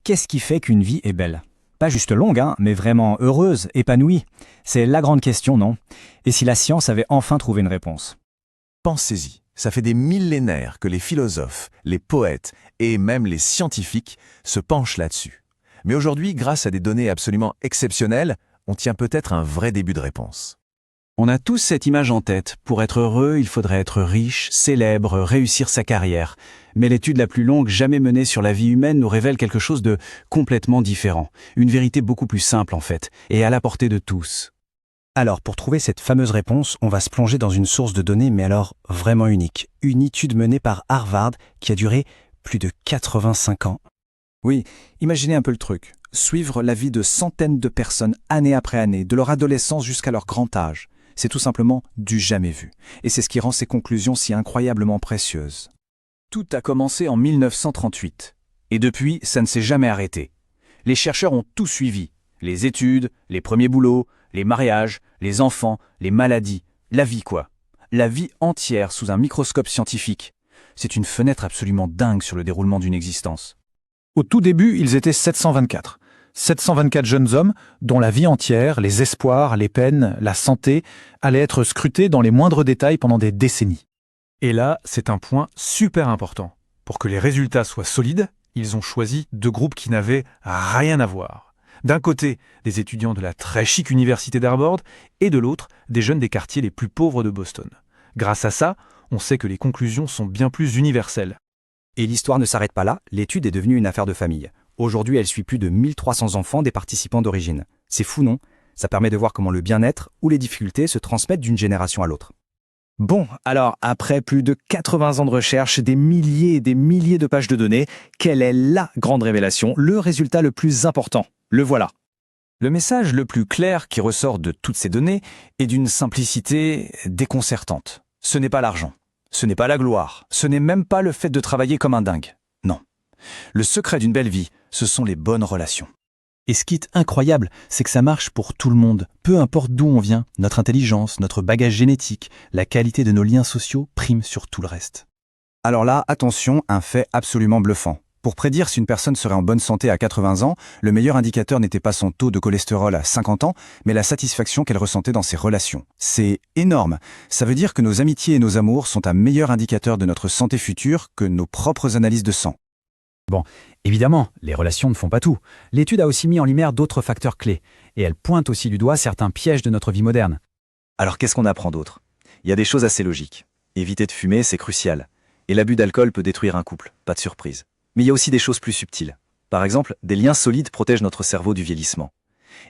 qu'est-ce qui fait qu'une vie est belle? Pas juste longue, mais vraiment heureuse, épanouie. C'est la grande question, non? Et si la science avait enfin trouvé une réponse? Pensez-y, ça fait des millénaires que les philosophes, les poètes et même les scientifiques se penchent là-dessus. Mais aujourd'hui, grâce à des données absolument exceptionnelles, on tient peut-être un vrai début de réponse. On a tous cette image en tête. Pour être heureux, il faudrait être riche, célèbre, réussir sa carrière. Mais l'étude la plus longue jamais menée sur la vie humaine nous révèle quelque chose de complètement différent. Une vérité beaucoup plus simple en fait, et à la portée de tous. Alors, pour trouver cette fameuse réponse, on va se plonger dans une source de données, mais alors vraiment unique. Une étude menée par Harvard qui a duré plus de 85 ans. Oui, imaginez un peu le truc. Suivre la vie de centaines de personnes année après année, de leur adolescence jusqu'à leur grand âge. C'est tout simplement du jamais vu. Et c'est ce qui rend ces conclusions si incroyablement précieuses. Tout a commencé en 1938. Et depuis, ça ne s'est jamais arrêté. Les chercheurs ont tout suivi. Les études, les premiers boulots, les mariages, les enfants, les maladies, la vie quoi. La vie entière sous un microscope scientifique. C'est une fenêtre absolument dingue sur le déroulement d'une existence. Au tout début, ils étaient 724. 724 jeunes hommes dont la vie entière, les espoirs, les peines, la santé allaient être scrutés dans les moindres détails pendant des décennies. Et là, c'est un point super important. Pour que les résultats soient solides, ils ont choisi deux groupes qui n'avaient rien à voir. D'un côté, des étudiants de la très chic université d'Harvard, et de l'autre, des jeunes des quartiers les plus pauvres de Boston. Grâce à ça, on sait que les conclusions sont bien plus universelles. Et l'histoire ne s'arrête pas là, l'étude est devenue une affaire de famille. Aujourd'hui, elle suit plus de 1300 enfants des participants d'origine. C'est fou, non? Ça permet de voir comment le bien-être ou les difficultés se transmettent d'une génération à l'autre. Bon, alors, après plus de 80 ans de recherche, des milliers et des milliers de pages de données, quelle est la grande révélation, le résultat le plus important? Le voilà. Le message le plus clair qui ressort de toutes ces données est d'une simplicité déconcertante. Ce n'est pas l'argent, ce n'est pas la gloire, ce n'est même pas le fait de travailler comme un dingue. Non. Le secret d'une belle vie, ce sont les bonnes relations. Et ce qui est incroyable, c'est que ça marche pour tout le monde, peu importe d'où on vient. Notre intelligence, notre bagage génétique, la qualité de nos liens sociaux priment sur tout le reste. Alors là, attention, un fait absolument bluffant. Pour prédire si une personne serait en bonne santé à 80 ans, le meilleur indicateur n'était pas son taux de cholestérol à 50 ans, mais la satisfaction qu'elle ressentait dans ses relations. C'est énorme. Ça veut dire que nos amitiés et nos amours sont un meilleur indicateur de notre santé future que nos propres analyses de sang. Bon, évidemment, les relations ne font pas tout. L'étude a aussi mis en lumière d'autres facteurs clés, et elle pointe aussi du doigt certains pièges de notre vie moderne. Alors qu'est-ce qu'on apprend d'autre? Il y a des choses assez logiques. Éviter de fumer, c'est crucial. Et l'abus d'alcool peut détruire un couple, pas de surprise. Mais il y a aussi des choses plus subtiles. Par exemple, des liens solides protègent notre cerveau du vieillissement.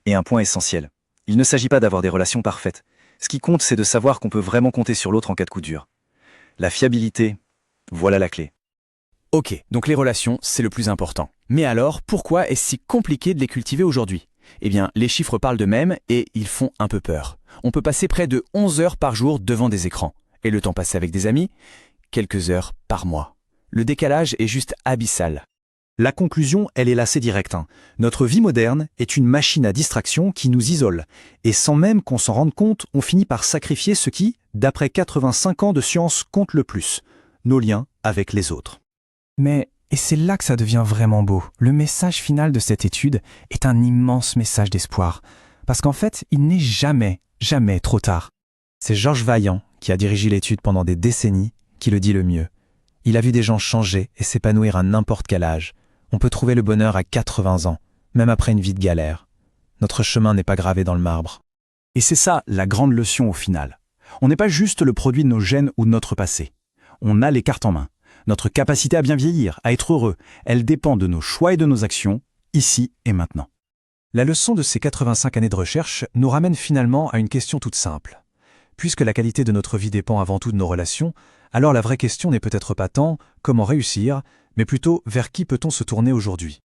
Et un point essentiel, il ne s'agit pas d'avoir des relations parfaites. Ce qui compte, c'est de savoir qu'on peut vraiment compter sur l'autre en cas de coup dur. La fiabilité, voilà la clé. Ok, donc les relations, c'est le plus important. Mais alors, pourquoi est-ce si compliqué de les cultiver aujourd'hui? Eh bien, les chiffres parlent d'eux-mêmes et ils font un peu peur. On peut passer près de 11 heures par jour devant des écrans. Et le temps passé avec des amis? Quelques heures par mois. Le décalage est juste abyssal. La conclusion, elle est assez directe. Notre vie moderne est une machine à distraction qui nous isole. Et sans même qu'on s'en rende compte, on finit par sacrifier ce qui, d'après 85 ans de science, compte le plus. Nos liens avec les autres. Mais, et c'est là que ça devient vraiment beau, le message final de cette étude est un immense message d'espoir. Parce qu'en fait, il n'est jamais trop tard. C'est Georges Vaillant, qui a dirigé l'étude pendant des décennies, qui le dit le mieux. Il a vu des gens changer et s'épanouir à n'importe quel âge. On peut trouver le bonheur à 80 ans, même après une vie de galère. Notre chemin n'est pas gravé dans le marbre. Et c'est ça la grande leçon au final. On n'est pas juste le produit de nos gènes ou de notre passé. On a les cartes en main. Notre capacité à bien vieillir, à être heureux, elle dépend de nos choix et de nos actions, ici et maintenant. La leçon de ces 85 années de recherche nous ramène finalement à une question toute simple. Puisque la qualité de notre vie dépend avant tout de nos relations, alors la vraie question n'est peut-être pas tant comment réussir, mais plutôt vers qui peut-on se tourner aujourd'hui.